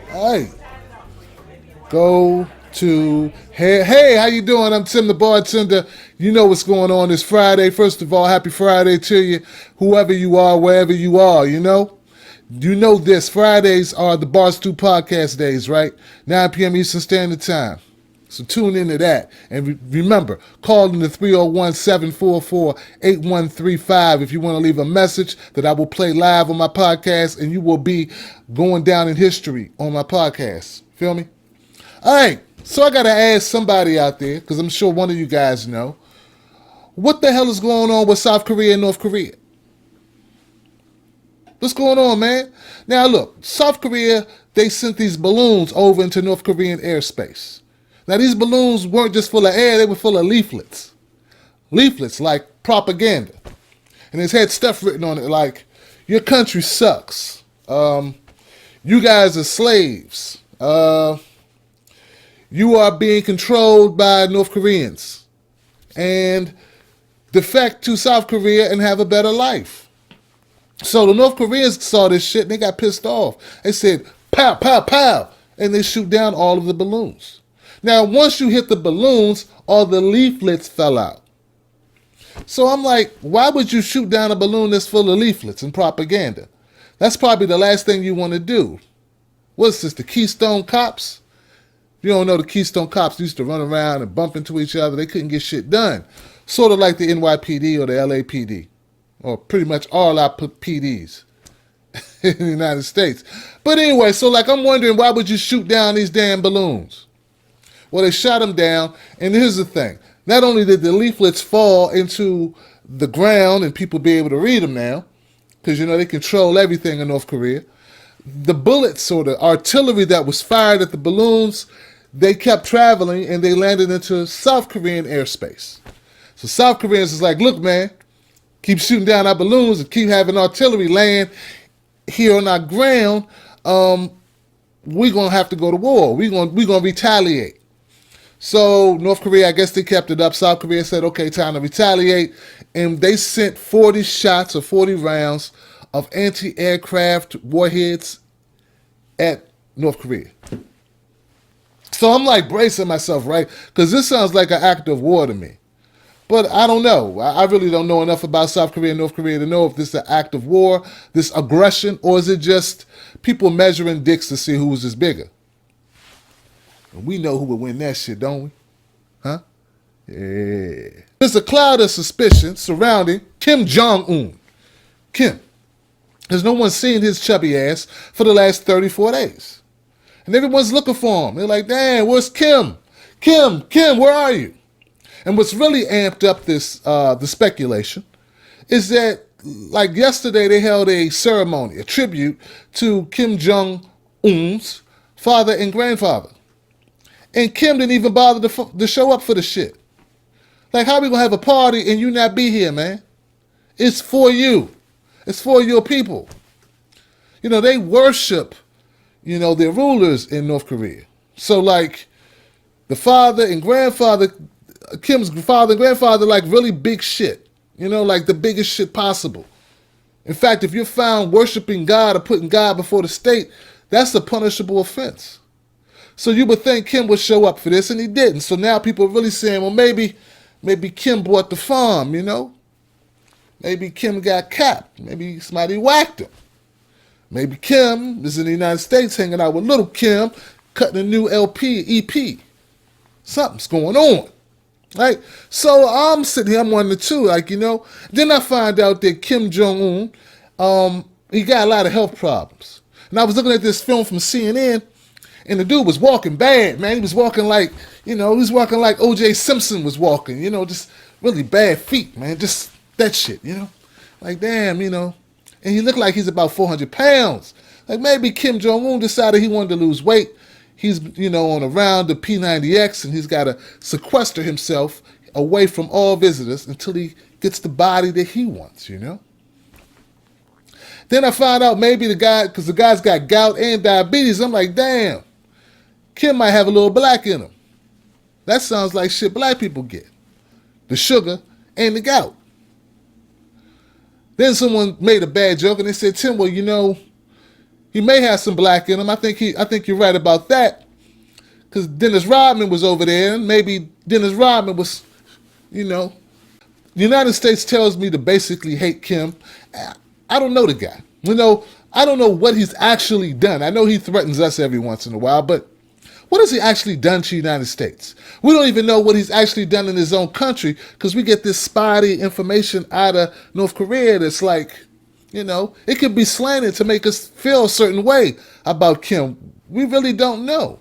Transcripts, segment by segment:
Hey, go to hey, how you doing? I'm Tim the bartender. You know what's going on this Friday. First of all, happy Friday to you, whoever you are, wherever you are. You know this. Fridays are the Bars 2 podcast days, right? 9 p.m. Eastern Standard Time. So tune into that. And remember, call in the 301-744-8135 if you want to leave a message that I will play live on my podcast, and you will be going down in history on my podcast. Feel me? All right. So I got to ask somebody out there, because I'm sure one of you guys know, what the hell is going on with South Korea and North Korea? What's going on, man? Now, look, South Korea, they sent these balloons over into North Korean airspace. Now, these balloons weren't just full of air, they were full of leaflets. Leaflets like propaganda. And it had stuff written on it like, your country sucks. You guys are slaves. You are being controlled by North Koreans. And defect to South Korea and have a better life. So the North Koreans saw this shit and they got pissed off. They said, pow, pow, pow. And they shoot down all of the balloons. Now, once you hit the balloons, all the leaflets fell out. So I'm like, why would you shoot down a balloon that's full of leaflets and propaganda? That's probably the last thing you want to do. What's this, the Keystone Cops? If you don't know, the Keystone Cops used to run around and bump into each other. They couldn't get shit done. Sort of like the NYPD or the LAPD. Or pretty much all our PDs in the United States. But anyway, so like I'm wondering, why would you shoot down these damn balloons? Well, they shot them down, and here's the thing. Not only did the leaflets fall into the ground and people be able to read them now, because, they control everything in North Korea, the bullets or the artillery that was fired at the balloons, they kept traveling, and they landed into South Korean airspace. So South Koreans is like, look, man, keep shooting down our balloons and keep having artillery land here on our ground, we're going to have to go to war. We're going to retaliate. So North Korea, I guess they kept it up. South Korea said, okay, time to retaliate. And they sent 40 shots or 40 rounds of anti-aircraft warheads at North Korea. So I'm like bracing myself, right? Because this sounds like an act of war to me. But I don't know. I really don't know enough about South Korea and North Korea to know if this is an act of war, this aggression, or is it just people measuring dicks to see who's is bigger? And we know who would win that shit, don't we? Huh? Yeah. There's a cloud of suspicion surrounding Kim Jong-Un. Kim. There's no one seen his chubby ass for the last 34 days. And everyone's looking for him. They're like, damn, where's Kim? Kim, where are you? And what's really amped up this the speculation is that, like yesterday, they held a ceremony, a tribute to Kim Jong-un's father and grandfather. And Kim didn't even bother to show up for the shit. Like, how we gonna have a party and you not be here, man? It's for you. It's for your people. They worship, their rulers in North Korea. So, like, the father and grandfather, Kim's father and grandfather, like really big shit. Like the biggest shit possible. In fact, if you're found worshiping God or putting God before the state, that's a punishable offense. So you would think Kim would show up for this, and he didn't. So now people are really saying, well, maybe Kim bought the farm, Maybe Kim got capped. Maybe somebody whacked him. Maybe Kim is in the United States hanging out with little Kim, cutting a new LP, EP. Something's going on. Right? So I'm sitting here, I'm wondering too, Then I find out that Kim Jong-Un, he got a lot of health problems. And I was looking at this film from CNN, and the dude was walking bad, man. He was walking like, he was walking like O.J. Simpson was walking, just really bad feet, man. Just that shit, Like, damn, And he looked like he's about 400 pounds. Like, maybe Kim Jong-un decided he wanted to lose weight. He's, on a round of P90X, and he's got to sequester himself away from all visitors until he gets the body that he wants, Then I found out maybe because the guy's got gout and diabetes. I'm like, damn, Kim might have a little black in him. That sounds like shit black people get. The sugar and the gout. Then someone made a bad joke and they said, Tim, well, He may have some black in him. I think you're right about that. Because Dennis Rodman was over there, and maybe Dennis Rodman was, the United States tells me to basically hate Kim. I don't know the guy. I don't know what he's actually done. I know he threatens us every once in a while, but what has he actually done to the United States? We don't even know what he's actually done in his own country because we get this spotty information out of North Korea that's like, it could be slanted to make us feel a certain way about Kim. We really don't know.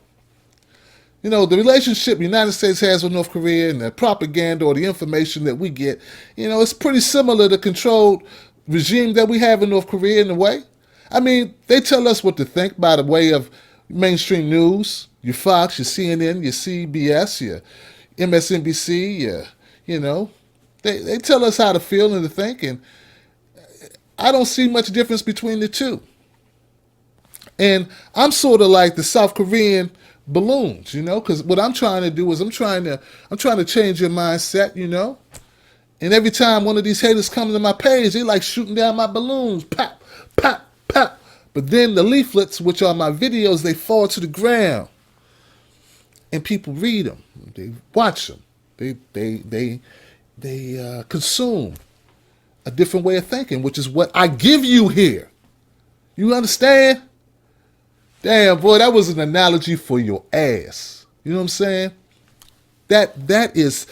The relationship the United States has with North Korea and the propaganda or the information that we get, it's pretty similar to the controlled regime that we have in North Korea in a way. I mean, they tell us what to think by the way of mainstream news, your Fox, your CNN, your CBS, your MSNBC, they tell us how to feel and to think, and I don't see much difference between the two. And I'm sort of like the South Korean balloons, because what I'm trying to do is I'm trying to change your mindset, And every time one of these haters come to my page, they like shooting down my balloons, pop, pop, pop. But then the leaflets, which are my videos, they fall to the ground, and people read them, they watch them, they consume a different way of thinking, which is what I give you here. You understand? Damn, boy, that was an analogy for your ass. You know what I'm saying? That is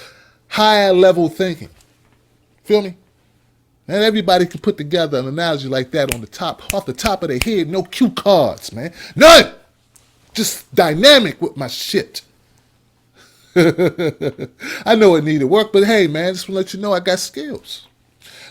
higher level thinking. Feel me? And everybody can put together an analogy like that off the top of their head. No cue cards, man. None! Just dynamic with my shit. I know it needed work, but hey, man, just want to let you know I got skills.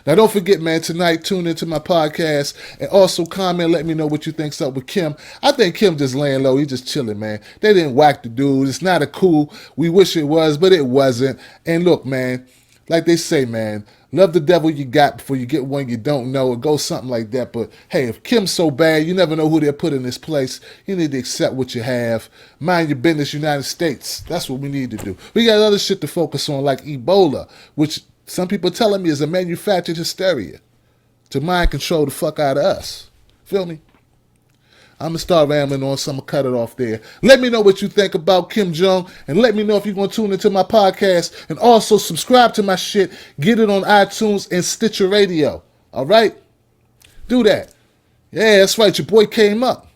Now, don't forget, man, tonight, tune into my podcast and also comment, let me know what you think's up with Kim. I think Kim just laying low. He just chilling, man. They didn't whack the dude. It's not a cool. We wish it was, but it wasn't. And look, man, like they say, man, love the devil you got before you get one you don't know. It goes something like that. But, hey, if Kim's so bad, you never know who they're put in this place. You need to accept what you have. Mind your business, United States. That's what we need to do. We got other shit to focus on, like Ebola, which some people telling me is a manufactured hysteria to mind control the fuck out of us. Feel me? I'm going to start rambling on, so I'm going to cut it off there. Let me know what you think about Kim Jong, and let me know if you're going to tune into my podcast, and also subscribe to my shit. Get it on iTunes and Stitcher Radio. All right? Do that. Yeah, that's right. Your boy came up.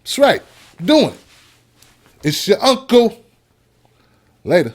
That's right. Doing it. It's your uncle. Later.